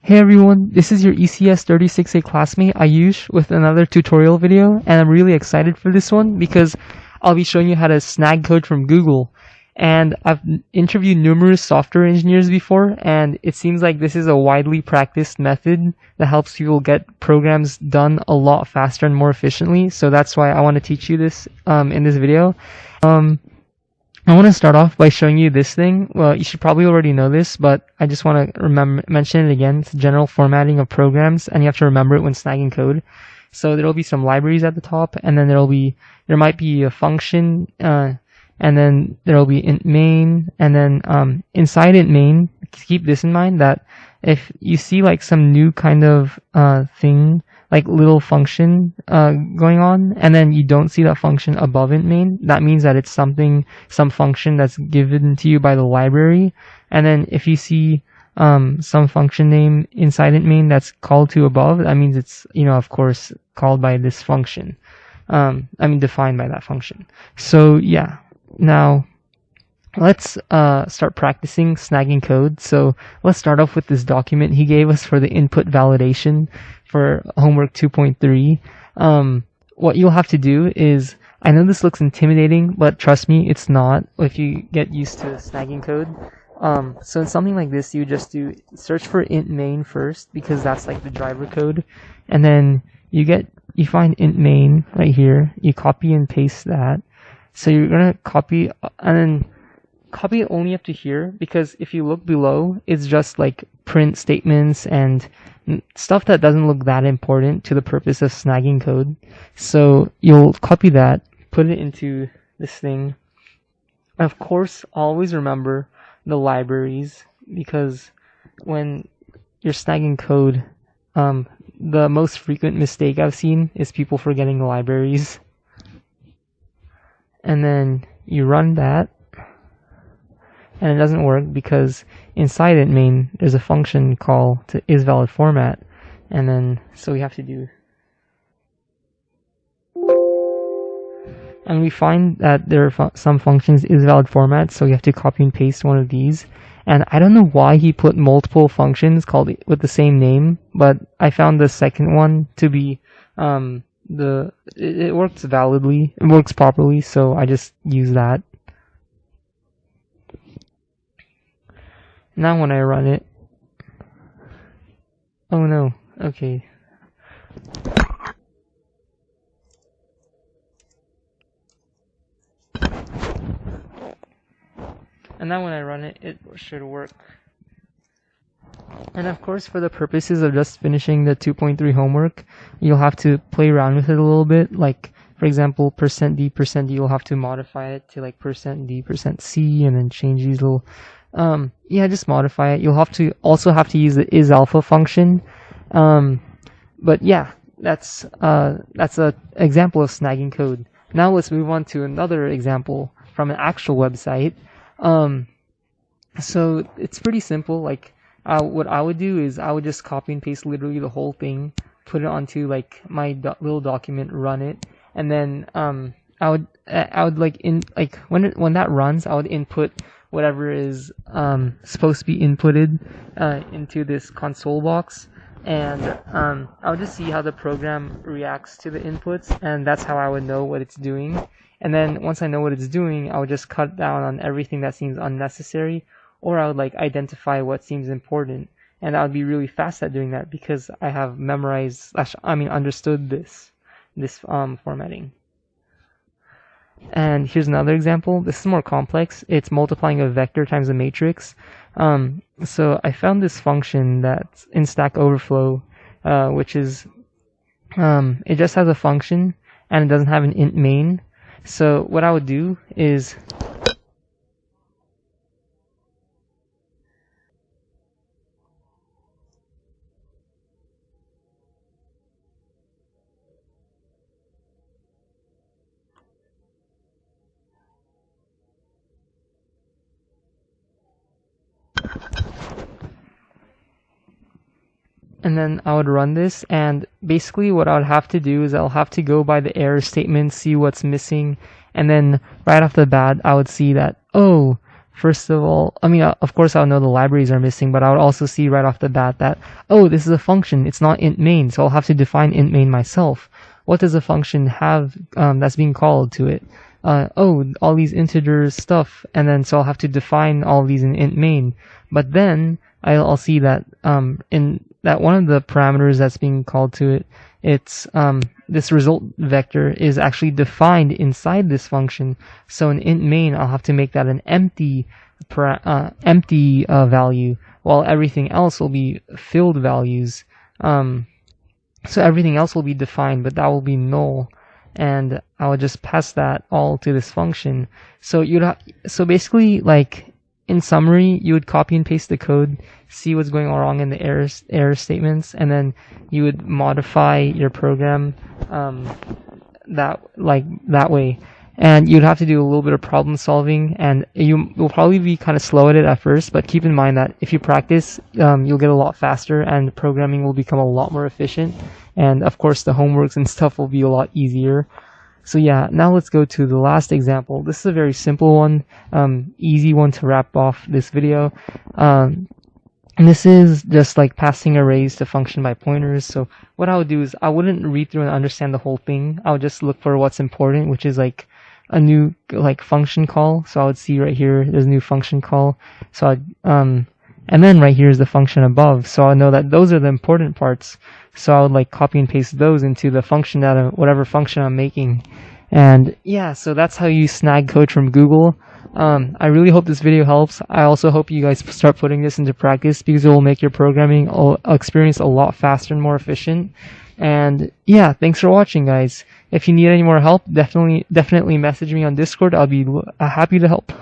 Hey everyone, this is your ECS 36A classmate Ayush with another tutorial video, and I'm really excited for this one because I'll be showing you how to snag code from Google. And I've interviewed numerous software engineers before, and it seems like this is a widely practiced method that helps people get programs done a lot faster and more efficiently. So that's why I want to teach you this in this video. I want to start off by showing you this thing. Well, you should probably already know this, but I just want to mention it again. It's general formatting of programs, and you have to remember it when snagging code. So there will be some libraries at the top, and then there might be a function, and then there will be int main, and then inside int main, keep this in mind that if you see like some new kind of thing, like little function going on, and then you don't see that function above int main, that means that it's some function that's given to you by the library. And then if you see some function name inside int main that's called to above, that means it's, of course, called by this function. Defined by that function. So yeah, now let's start practicing snagging code. So let's start off with this document he gave us for the input validation for homework 2.3. What you'll have to do is, I know this looks intimidating, but trust me, it's not if you get used to snagging code. So in something like this, you just search for int main first, because that's like the driver code, and then you find int main right here, you copy and paste that. So you're gonna copy and then copy it only up to here, because if you look below, it's just like print statements and stuff that doesn't look that important to the purpose of snagging code. So you'll copy that, put it into this thing. Of course, always remember the libraries, because when you're snagging code, the most frequent mistake I've seen is people forgetting the libraries. And then you run that, and it doesn't work because inside int main there's a function called to isValidFormat, and then so we have to do, and we find that there are some functions isValidFormat, so we have to copy and paste one of these. And I don't know why he put multiple functions called with the same name, but I found the second one to be it works validly, it works properly, so I just use that. Now when I run it, oh no, okay. And now when I run it, it should work. And of course, for the purposes of just finishing the 2.3 homework, you'll have to play around with it a little bit. Like, for example, %d, you'll have to modify it to like %d, %c, and then change these little just modify it. You'll also have to use the isAlpha function. But yeah, that's a example of snagging code. Now let's move on to another example from an actual website. So it's pretty simple. Like, what I would do is I would just copy and paste literally the whole thing, put it onto like my little document, run it, and then I would when that runs, I would input whatever is supposed to be inputted into this console box, and I would just see how the program reacts to the inputs, and that's how I would know what it's doing. And then once I know what it's doing, I would just cut down on everything that seems unnecessary, or I would like identify what seems important, and I would be really fast at doing that because I have understood this formatting. And here's another example. This is more complex. It's multiplying a vector times a matrix. So I found this function that's in Stack Overflow, which is it just has a function and it doesn't have an int main. So what I would do is and then I would run this, and basically what I would have to do is I'll have to go by the error statement, see what's missing, and then right off the bat I would see that, oh, first of all, I mean, of course I'll know the libraries are missing, but I would also see right off the bat that, oh, this is a function. It's not int main, so I'll have to define int main myself. What does a function have that's being called to it? Oh, all these integers stuff, and then so I'll have to define all these in int main. But then I'll see that in that one of the parameters that's being called to it, it's this result vector is actually defined inside this function. So in int main, I'll have to make that an empty value, while everything else will be filled values. So everything else will be defined, but that will be null, and I would just pass that all to this function. So so basically, like in summary, you would copy and paste the code, see what's going wrong in the error statements, and then you would modify your program that way. And you'd have to do a little bit of problem solving, and you'll probably be kind of slow at it at first, but keep in mind that if you practice, you'll get a lot faster, and programming will become a lot more efficient. And of course, the homeworks and stuff will be a lot easier. So yeah, now let's go to the last example. This is a very simple one, easy one to wrap off this video. And this is just like passing arrays to function by pointers. So what I would do is I wouldn't read through and understand the whole thing. I would just look for what's important, which is like a new like function call. So I would see right here there's a new function call. So I'd and then right here is the function above. So I know that those are the important parts. So I would like copy and paste those into the function that whatever function I'm making. And yeah, so that's how you snag code from Google. I really hope this video helps. I also hope you guys start putting this into practice, because it will make your programming experience a lot faster and more efficient. And yeah, thanks for watching, guys. If you need any more help, definitely message me on Discord. I'll be happy to help.